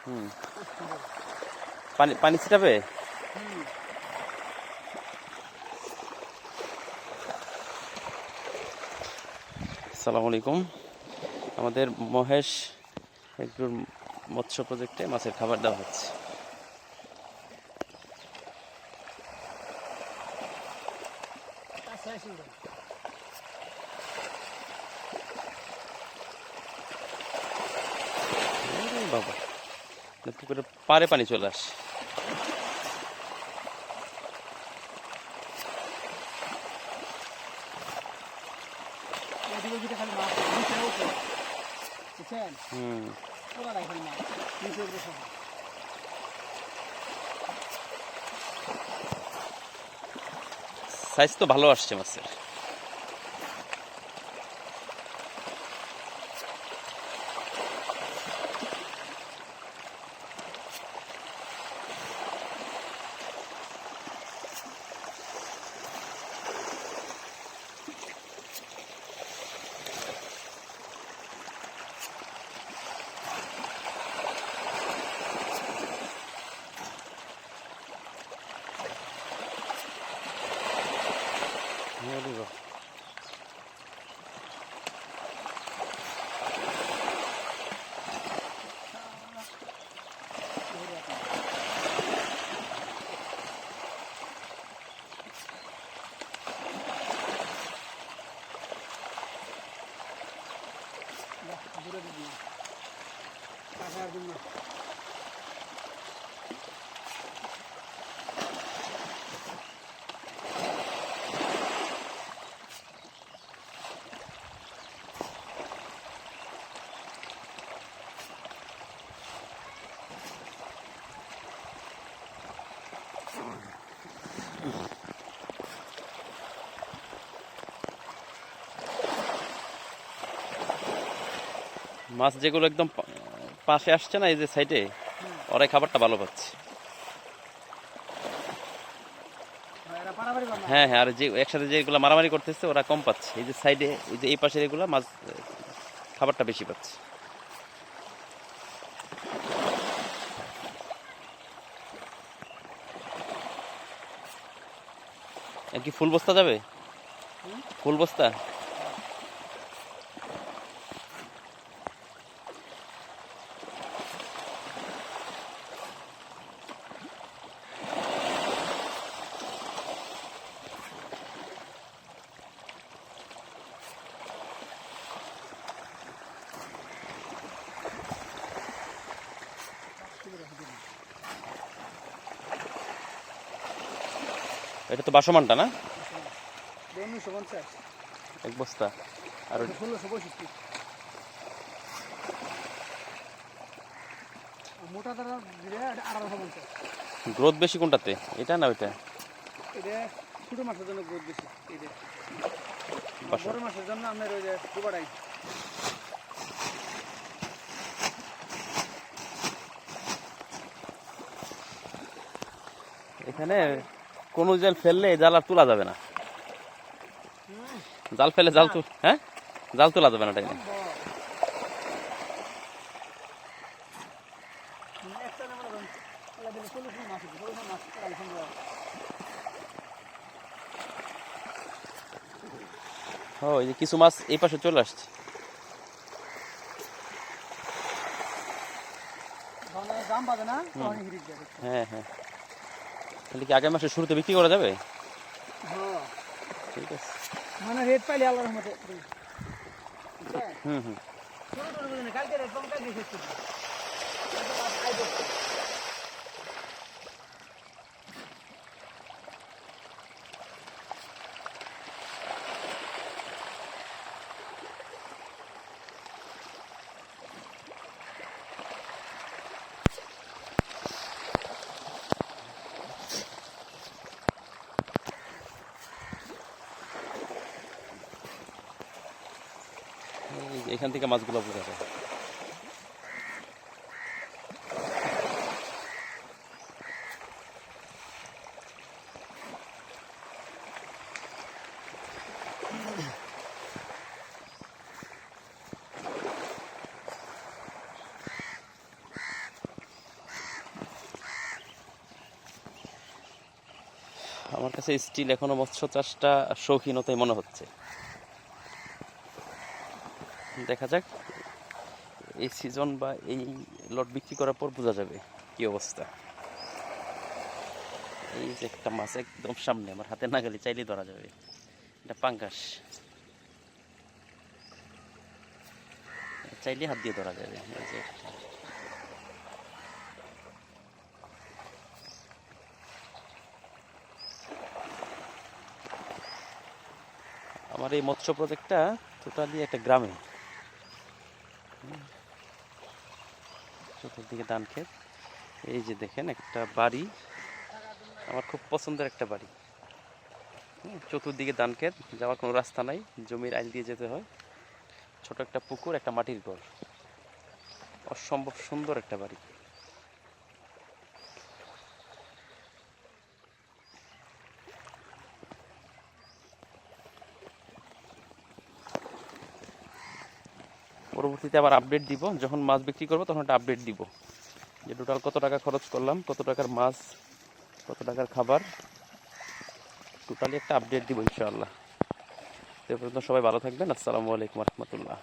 হুম, পানি পানি ছিটাবে। আসসালামু আলাইকুম। আমাদের মহেশ এগ্রোর মৎস্য প্রজেক্টে মাছের খাবার দেওয়া হচ্ছে। ওরে বাবা, পুকুরের পাড়ে পানি চলে আসে। হুম, সাইজ তো ভালো আসছে মাছের। ওরে বাবা, মাছ যেগুলো একদম পাশে আসছে না, এই যে সাইডে, ওরাই খাবারটা ভালো পাচ্ছে। হ্যাঁ হ্যাঁ, আর যে একসাথে যেগুলো মারামারি করতেছে ওরা কম পাচ্ছে। এই যে সাইডে, এই যে এই পাশের এগুলা মাছ খাবারটা বেশি পাচ্ছে। আর কি ফুল বস্তা যাবে? ফুল বস্তা? এটা তো বাসমানটা না? এক বস্তা। আর গ্রোথ বেশি কোনটাতে, এটা না ওইটা? ছোট মাছের জন্য গ্রোথ বেশি। বাসা। বড় মাছের জন্য আপনার ওই যে দুবারাই। এখানে কোন জাল ফেললে এই জাল আর তোলা যাবে না। জাল ফেলে জাল তুল, হ্যাঁ, জাল তোলা যাবে না টাইমে। ও, এই যে কিছু মাছ এই পাশে চলে আসছে। হ্যাঁ হ্যাঁ, তাহলে কি আগামী মাসে শুরুতে বিক্রি করা যাবে? ঠিক আছে। মানে রেট পাইলে আল্লাহর রহমতে। হুম হুম। কালকে রেট কম কালকে শেষ করবো। এখান থেকে মাছগুলো বোঝা যায়। আমার কাছে স্টিল এখনো মৎস্য চাষটা শৌখিনতাই মনে হচ্ছে। দেখা যাক এই সিজন বা এই লট বিক্রি করার পর বোঝা যাবে কি অবস্থা। এই যে একটা মাছ একদম সামনে, আমার হাতে নাগালে চাইলেই ধরা যাবে। এটা পাঙ্গাস, চাইলে হাত দিয়ে ধরা যাবে। এই যে একটা। আমার এই মৎস্য প্রজেক্টটা টোটালি একটা গ্রামে, চতুর্দিকে ধান ক্ষেত। এই যে দেখেন একটা বাড়ি, আমার খুব পছন্দের একটা বাড়ি। চতুর্দিকে ধান ক্ষেত, যাওয়ার কোনো রাস্তা নাই, জমির আইল দিয়ে যেতে হয়। ছোট একটা পুকুর, একটা মাটির ঘর, অসম্ভব সুন্দর একটা বাড়ি। পরবর্তীতে আবার আপডেট দিব, যখন মাছ বিক্রি করবো তখন একটা আপডেট দিব যে টোটাল কত টাকা খরচ করলাম, কত টাকার মাছ, কত টাকার খাবার, টোটালি একটা আপডেট দিব ইনশাআল্লাহ। সে পর্যন্ত সবাই ভালো থাকবেন। আসসালামু আলাইকুম রহমতুল্লাহ।